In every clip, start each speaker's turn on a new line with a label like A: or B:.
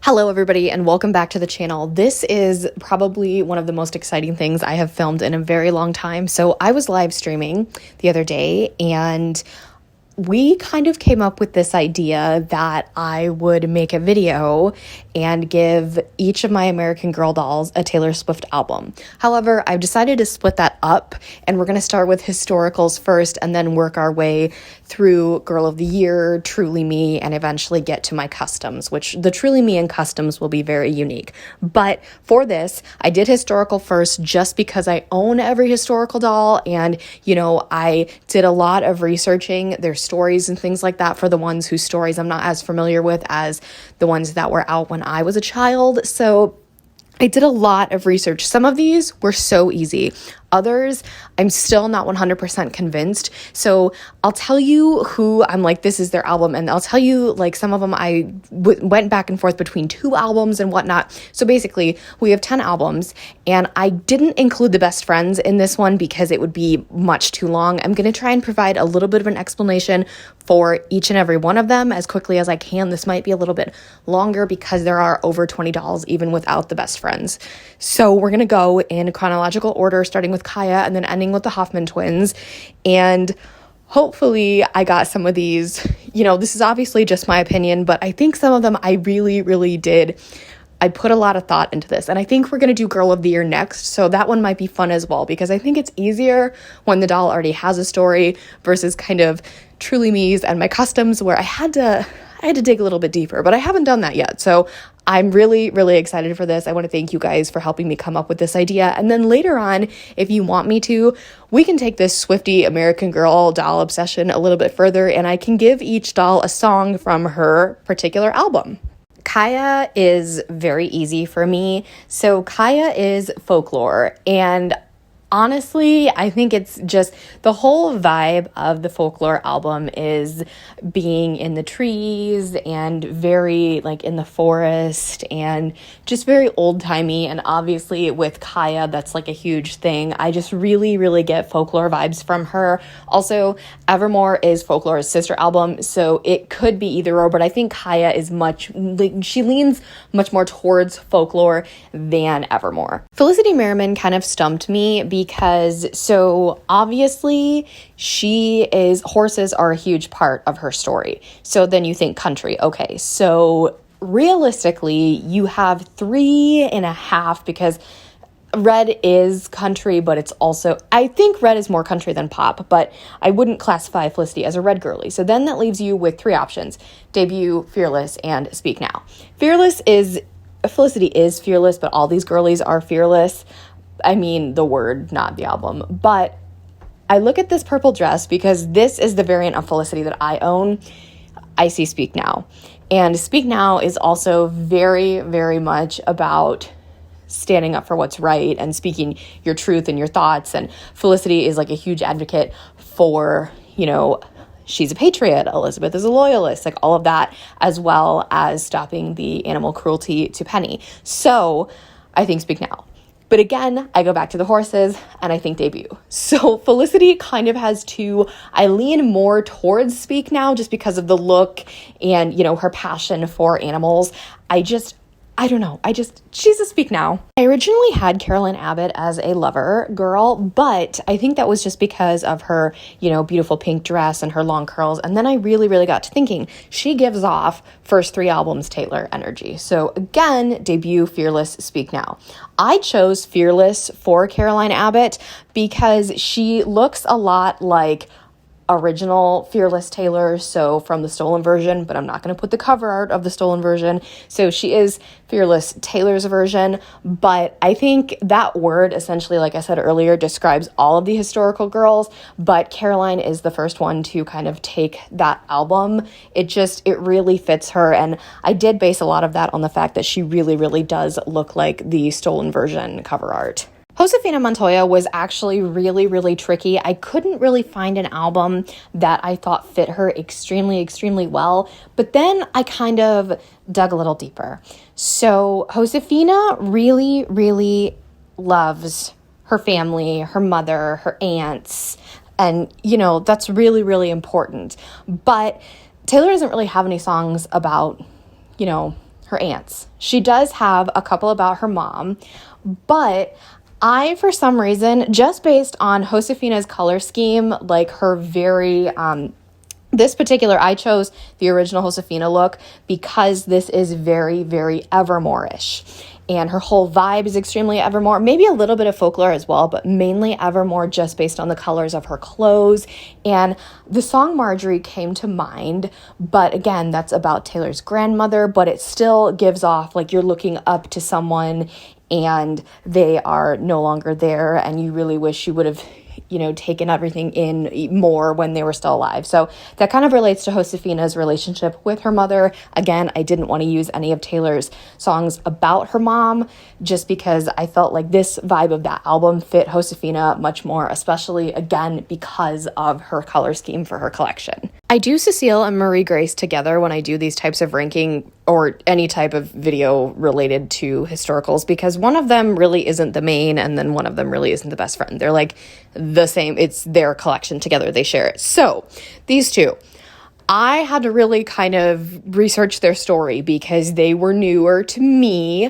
A: Hello everybody and welcome back to the channel. This is probably one of the most exciting things I have filmed in a very long time. So I was live streaming the other day and we kind of came up with this idea that I would make a video and give each of my American Girl dolls a Taylor Swift album. However, I've decided to split that up and we're going to start with historicals first and then work our way through Girl of the Year, Truly Me, and eventually get to my customs, which the Truly Me and customs will be very unique. But for this, I did historical first just because I own every historical doll and, I did a lot of researching their stories and things like that for the ones whose stories I'm not as familiar with as the ones that were out when I was a child. So I did a lot of research. Some of these were so easy. Others, I'm still not 100% convinced. So I'll tell you who I'm like, this is their album. And I'll tell you some of them I went back and forth between 2 albums and whatnot. So basically we have 10 albums and I didn't include the best friends in this one because it would be much too long. I'm going to try and provide a little bit of an explanation for each and every one of them as quickly as I can. This might be a little bit longer because there are over 20 dolls even without the best friends. So we're going to go in chronological order, starting with Kaya and then ending with the Hoffman twins. And hopefully I got some of these, this is obviously just my opinion, but I think some of them I really, really did. I put a lot of thought into this, and I think we're going to do Girl of the Year next, so that one might be fun as well, because I think it's easier when the doll already has a story versus kind of Truly Me's and my customs where I had to dig a little bit deeper, but I haven't done that yet. So I'm really, really excited for this. I want to thank you guys for helping me come up with this idea. And then later on, if you want me to, we can take this Swiftie American Girl doll obsession a little bit further, and I can give each doll a song from her particular album. Kaya is very easy for me. So Kaya is folklore, and honestly, I think it's just the whole vibe of the folklore album is being in the trees and very in the forest and just very old-timey. And obviously with Kaya, that's a huge thing. I just really, really get folklore vibes from her. Also, Evermore is Folklore's sister album, so it could be either or, but I think Kaya is she leans much more towards folklore than Evermore. Felicity Merriman kind of stumped me because so obviously horses are a huge part of her story. So then you think country. Okay, so realistically you have 3.5 because Red is country, but it's also, I think Red is more country than pop, but I wouldn't classify Felicity as a Red girly. So then that leaves you with 3 options: Debut, Fearless, and Speak Now. Felicity is fearless, but all these girlies are fearless. I mean the word, not the album. But I look at this purple dress because this is the variant of Felicity that I own. I see Speak Now. And Speak Now is also very, very much about standing up for what's right and speaking your truth and your thoughts. And Felicity is a huge advocate for, she's a patriot, Elizabeth is a loyalist, all of that, as well as stopping the animal cruelty to Penny. So I think Speak Now. But again, I go back to the horses and I think Debut. So Felicity kind of has 2. I lean more towards Speak Now just because of the look and, her passion for animals. I don't know. She's a Speak Now. I originally had Caroline Abbott as a lover girl, but I think that was just because of her, beautiful pink dress and her long curls. And then I really, really got to thinking, she gives off first 3 albums Taylor energy. So again, Debut, Fearless, Speak Now. I chose Fearless for Caroline Abbott because she looks a lot like original Fearless Taylor, so from the stolen version, but I'm not going to put the cover art of the stolen version. So she is Fearless Taylor's version, but I think that word essentially, like I said earlier, describes all of the historical girls, but Caroline is the first one to kind of take that album. It really fits her, and I did base a lot of that on the fact that she really, really does look like the stolen version cover art. Josefina Montoya was actually really, really tricky. I couldn't really find an album that I thought fit her extremely, extremely well, but then I kind of dug a little deeper. So Josefina really, really loves her family, her mother, her aunts, and, that's really, really important. But Taylor doesn't really have any songs about, her aunts. She does have a couple about her mom, but I, for some reason, just based on Josefina's color scheme, like her very, this particular, I chose the original Josefina look because this is very, very Evermore-ish. And her whole vibe is extremely Evermore, maybe a little bit of folklore as well, but mainly Evermore just based on the colors of her clothes. And the song Marjorie came to mind, but again, that's about Taylor's grandmother, but it still gives off like you're looking up to someone and they are no longer there and you really wish you would have taken everything in more when they were still alive. So that kind of relates to Josefina's relationship with her mother. Again, I didn't want to use any of Taylor's songs about her mom just because I felt like this vibe of that album fit Josefina much more, especially again because of her color scheme for her collection. I do Cecile and Marie Grace together when I do these types of ranking or any type of video related to historicals because one of them really isn't the main and then one of them really isn't the best friend. They're like the same. It's their collection together. They share it. So these two, I had to really kind of research their story because they were newer to me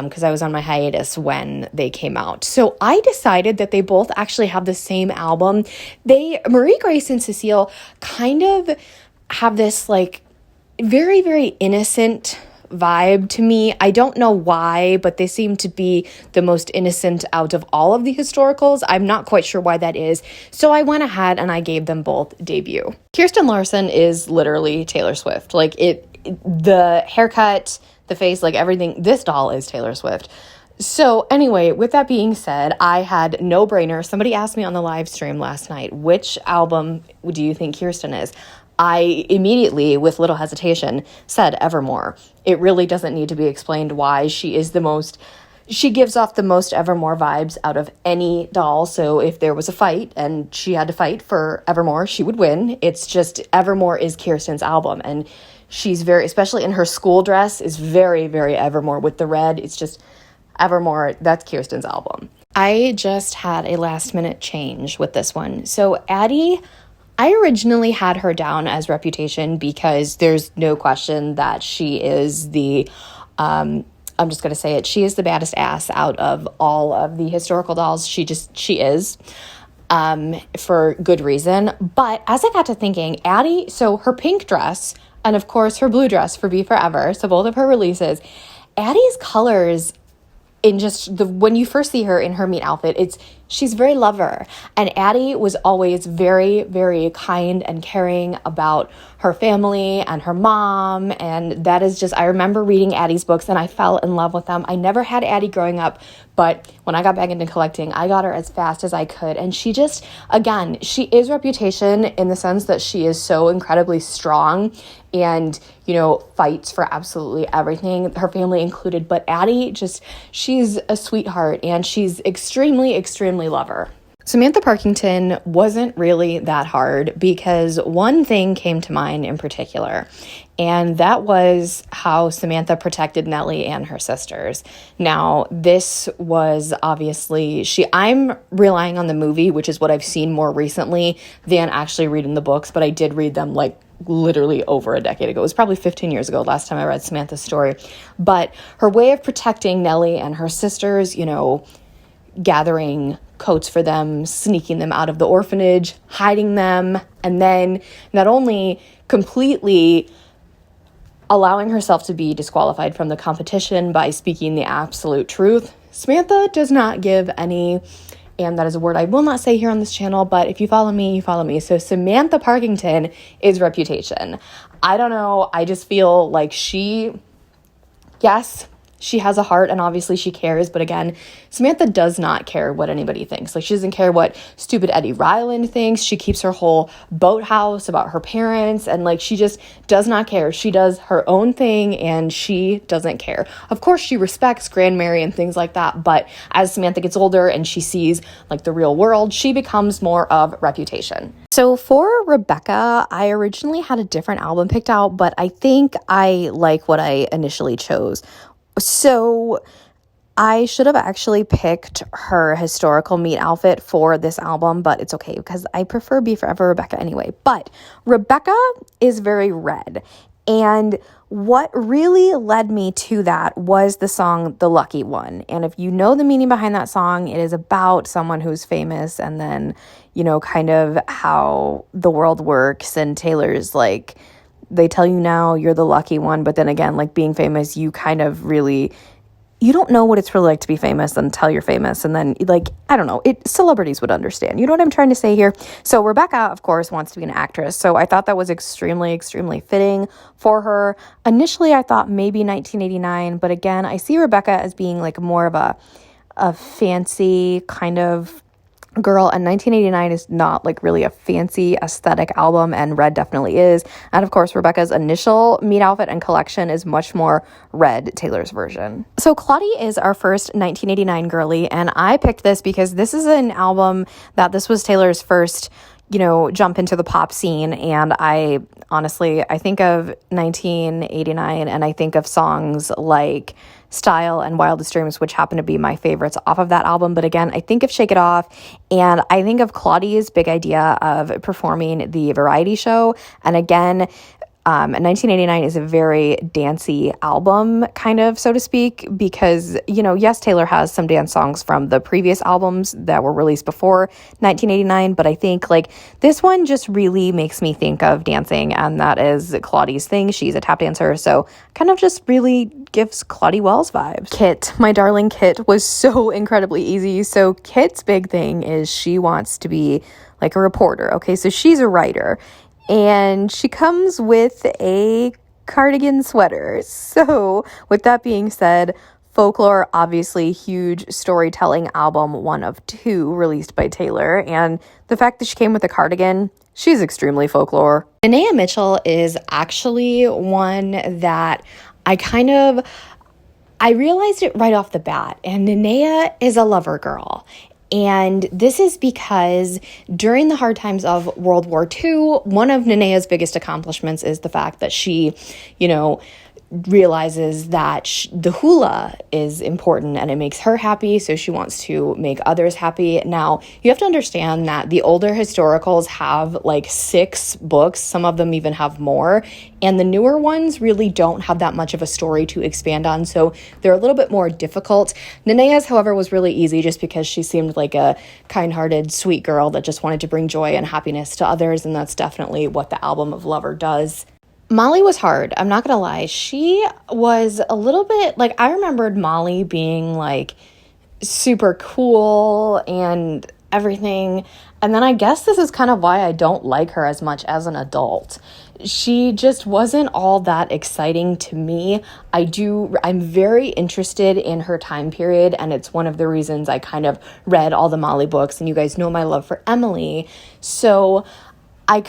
A: because I was on my hiatus when they came out. So I decided that they both actually have the same album. Marie Grace and Cecile kind of have this like very, very innocent vibe to me. I don't know why, but they seem to be the most innocent out of all of the historicals. I'm not quite sure why that is. So I went ahead and I gave them both debut. Kirsten Larson is literally Taylor Swift. Like the haircut, the face, like everything, this doll is Taylor Swift. So anyway, with that being said, I had no brainer. Somebody asked me on the live stream last night, which album do you think Kirsten is? I immediately, with little hesitation, said Evermore. It really doesn't need to be explained why she gives off the most Evermore vibes out of any doll. So if there was a fight and she had to fight for Evermore, she would win. It's just Evermore is Kirsten's album. And she's very, especially in her school dress, is very, very Evermore with the red. It's just Evermore. That's Kirsten's album. I just had a last minute change with this one. So Addie, I originally had her down as Reputation because there's no question that she is I'm just going to say it, she is the baddest ass out of all of the historical dolls. She is, for good reason. But as I got to thinking, Addie, so her pink dress and of course her blue dress for Be Forever, so both of her releases, Addie's colors in just when you first see her in her meet outfit, she's very lover. And Addie was always very, very kind and caring about her family and her mom. And that is just, I remember reading Addie's books and I fell in love with them. I never had Addie growing up, but when I got back into collecting, I got her as fast as I could. And she just, again, she is Reputation in the sense that she is so incredibly strong and, fights for absolutely everything, her family included. But Addie she's a sweetheart and she's extremely, extremely lover. Samantha Parkington wasn't really that hard because one thing came to mind in particular, and that was how Samantha protected Nellie and her sisters. Now, this was obviously, I'm relying on the movie, which is what I've seen more recently than actually reading the books, but I did read them like literally over a decade ago. It was probably 15 years ago last time I read Samantha's story. But her way of protecting Nellie and her sisters, gathering coats for them, sneaking them out of the orphanage, hiding them, and then not only completely allowing herself to be disqualified from the competition by speaking the absolute truth. Samantha does not give any, and that is a word I will not say here on this channel, but if you follow me, you follow me. So Samantha Parkington is Reputation. I don't know, I just feel like yes, she has a heart and obviously she cares, but again, Samantha does not care what anybody thinks. Like, she doesn't care what stupid Eddie Ryland thinks. She keeps her whole boathouse about her parents and she just does not care. She does her own thing and she doesn't care. Of course, she respects Grand Mary and things like that, but as Samantha gets older and she sees the real world, she becomes more of Reputation. So for Rebecca, I originally had a different album picked out, but I think I like what I initially chose. So I should have actually picked her historical meet outfit for this album, but it's okay because I prefer Be Forever Rebecca anyway. But Rebecca is very red. And what really led me to that was the song The Lucky One. And if you know the meaning behind that song, it is about someone who's famous and then, kind of how the world works. And Taylor's like, they tell you now you're the lucky one, but then again, like being famous, you kind of really, you don't know what it's really like to be famous until you're famous. And then I don't know, celebrities would understand. You know what I'm trying to say here? So Rebecca, of course, wants to be an actress. So I thought that was extremely, extremely fitting for her. Initially, I thought maybe 1989, but again, I see Rebecca as being like more of a fancy kind of girl, and 1989 is not like really a fancy aesthetic album, and Red definitely is. And of course, Rebecca's initial meet outfit and collection is much more Red, Taylor's version. So Claudia is our first 1989 girly, and I picked this because this is an album that this was Taylor's first jump into the pop scene. And I think of 1989 and I think of songs like Style and Wildest Dreams, which happen to be my favorites off of that album. But again, I think of Shake It Off, and I think of Claudia's big idea of performing the variety show. And again, 1989 is a very dancey album, kind of, so to speak, because, yes, Taylor has some dance songs from the previous albums that were released before 1989, but I think, this one just really makes me think of dancing, and that is Claudia's thing. She's a tap dancer, so kind of just really gives Claudia Wells vibes. Kit, my darling Kit, was so incredibly easy. So Kit's big thing is she wants to be like a reporter, okay? So she's a writer. And she comes with a cardigan sweater. So with that being said, Folklore, obviously huge storytelling album, one of two released by Taylor. And the fact that she came with a cardigan, she's extremely folklore. Linnea Mitchell is actually one that I realized it right off the bat. And Linnea is a lover girl. And this is because during the hard times of World War II, one of Linnea's biggest accomplishments is the fact that she, realizes that the hula is important and it makes her happy, so she wants to make others happy. Now, you have to understand that the older historicals have 6 books, some of them even have more, and the newer ones really don't have that much of a story to expand on, so they're a little bit more difficult. Linnea's, however, was really easy just because she seemed like a kind-hearted, sweet girl that just wanted to bring joy and happiness to others, and that's definitely what the album of Lover does. Molly was hard. I'm not gonna lie. She was a little bit I remembered Molly being super cool and everything. And then I guess this is kind of why I don't like her as much as an adult. She just wasn't all that exciting to me. I'm very interested in her time period, and it's one of the reasons I kind of read all the Molly books, and you guys know my love for Emily. So I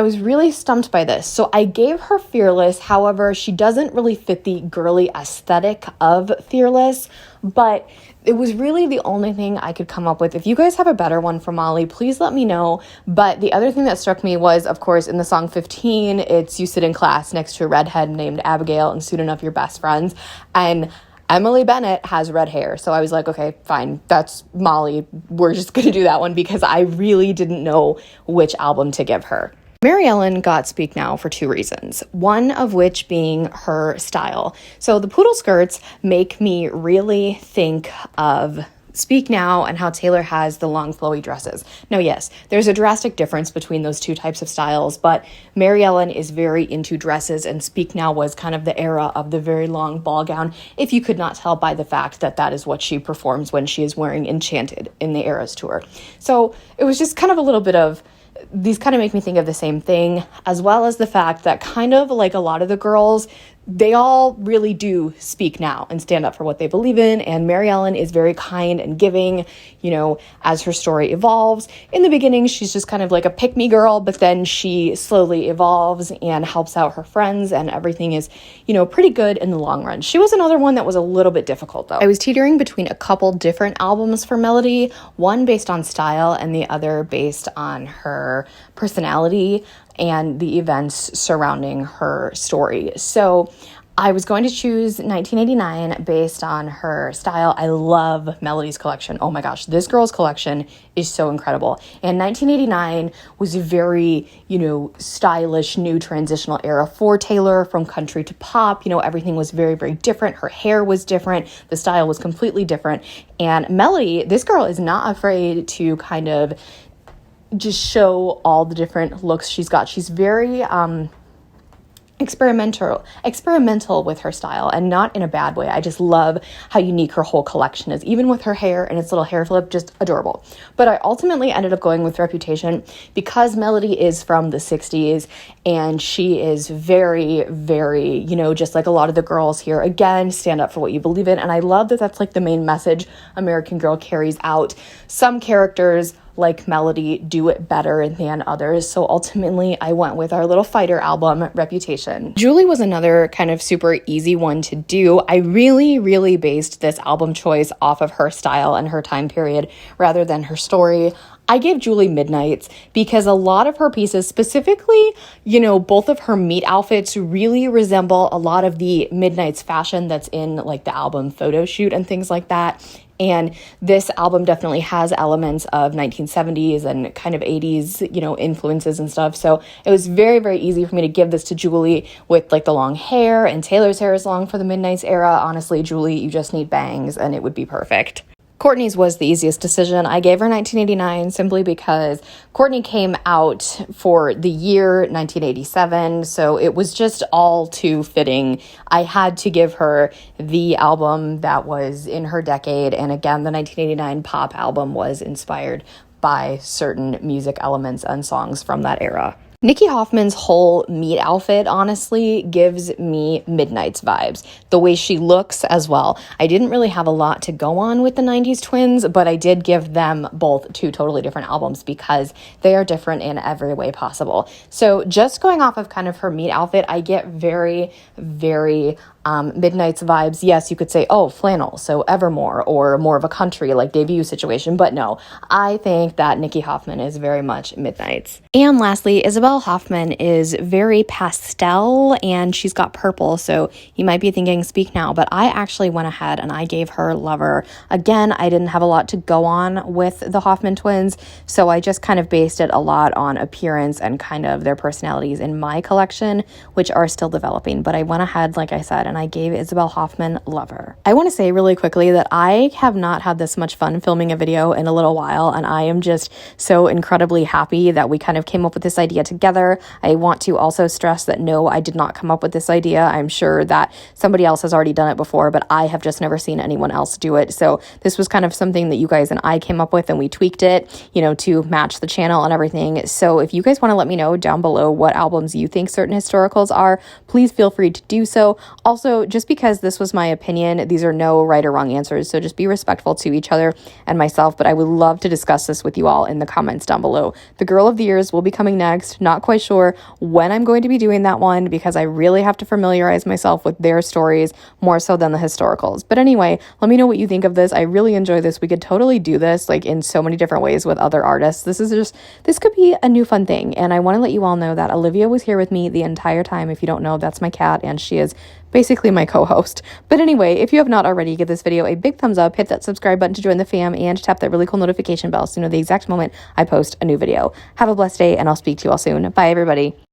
A: was really stumped by this. So I gave her Fearless. However, she doesn't really fit the girly aesthetic of Fearless, but it was really the only thing I could come up with. If you guys have a better one for Molly, please let me know. But the other thing that struck me was, of course, in the song 15, it's you sit in class next to a redhead named Abigail and soon enough you're best friends. And Emily Bennett has red hair. So I was like, okay, fine, that's Molly. We're just going to do that one because I really didn't know which album to give her. Mary Ellen got Speak Now for 2 reasons, one of which being her style. So the poodle skirts make me really think of Speak Now and how Taylor has the long flowy dresses. Now, yes, there's a drastic difference between those two types of styles, but Mary Ellen is very into dresses, and Speak Now was kind of the era of the very long ball gown, if you could not tell by the fact that that is what she performs when she is wearing Enchanted in the Eras tour. So it was just kind of a little bit of, these kind of make me think of the same thing, as well as the fact that kind of like a lot of the girls, they all really do speak now and stand up for what they believe in. And Mary Ellen is very kind and giving, as her story evolves. In the beginning, she's just kind of like a pick-me girl, but then she slowly evolves and helps out her friends, and everything is, pretty good in the long run. She was another one that was a little bit difficult, though. I was teetering between a couple different albums for Melody, one based on style and the other based on her personality and the events surrounding her story. So I was going to choose 1989 based on her style. I love Melody's collection. Oh my gosh, this girl's collection is so incredible. And 1989 was a very, stylish new transitional era for Taylor, from country to pop. Everything was very, very different. Her hair was different. The style was completely different. And Melody, this girl is not afraid to kind of just show all the different looks she's got. She's very, experimental with her style, and not in a bad way. I just love how unique her whole collection is, even with her hair and its little hair flip, just adorable. But I ultimately ended up going with Reputation because Melody is from the 60s and she is very, very, just like a lot of the girls here, again, stand up for what you believe in. And I love that that's like the main message American Girl carries out. Some characters like Melody do it better than others. So ultimately I went with our little fighter album, Reputation. Julie was another kind of super easy one to do. I really, really based this album choice off of her style and her time period rather than her story. I gave Julie Midnights because a lot of her pieces, specifically, both of her meet outfits really resemble a lot of the Midnights fashion that's in like the album photo shoot and things like that. And this album definitely has elements of 1970s and kind of 80s, influences and stuff. So it was very, very easy for me to give this to Julie with like the long hair, and Taylor's hair is long for the Midnights era. Honestly, Julie, you just need bangs and it would be perfect. Courtney's was the easiest decision. I gave her 1989 simply because Courtney came out for the year 1987, so it was just all too fitting. I had to give her the album that was in her decade, and again, the 1989 pop album was inspired by certain music elements and songs from that era. Nikki Hoffman's whole meet outfit honestly gives me Midnights vibes. The way she looks as well. I didn't really have a lot to go on with the 90s twins, but I did give them both two totally different albums because they are different in every way possible. So just going off of kind of her meet outfit, I get very, very Midnights vibes. Yes, you could say, oh, flannel, so Evermore, or more of a country like debut situation, but no, I think that Nikki Hoffman is very much Midnights. And lastly, Isabelle Hoffman is very pastel and she's got purple, so you might be thinking Speak Now, but I actually went ahead and I gave her Lover. Again, I didn't have a lot to go on with the Hoffman twins, so I just kind of based it a lot on appearance and kind of their personalities in my collection, which are still developing, but I went ahead, like I said, and I gave Isabelle Hoffman Lover. I want to say really quickly that I have not had this much fun filming a video in a little while, and I am just so incredibly happy that we kind of came up with this idea together. I want to also stress that no, I did not come up with this idea. I'm sure that somebody else has already done it before, but I have just never seen anyone else do it. So this was kind of something that you guys and I came up with, and we tweaked it, to match the channel and everything. So if you guys want to let me know down below what albums you think certain historicals are, please feel free to do so. Also, just because this was my opinion, these are no right or wrong answers, so just be respectful to each other and myself, but I would love to discuss this with you all in the comments down below. The Girl of the Years will be coming next. Not quite sure when I'm going to be doing that one because I really have to familiarize myself with their stories more so than the historicals. But anyway, let me know what you think of this. I really enjoy this. We could totally do this like in so many different ways with other artists. This could be a new fun thing, and I want to let you all know that Olivia was here with me the entire time. If you don't know, that's my cat, and she is basically my co-host. But anyway, if you have not already, give this video a big thumbs up, hit that subscribe button to join the fam, and tap that really cool notification bell so you know the exact moment I post a new video. Have a blessed day, and I'll speak to you all soon. Bye, everybody.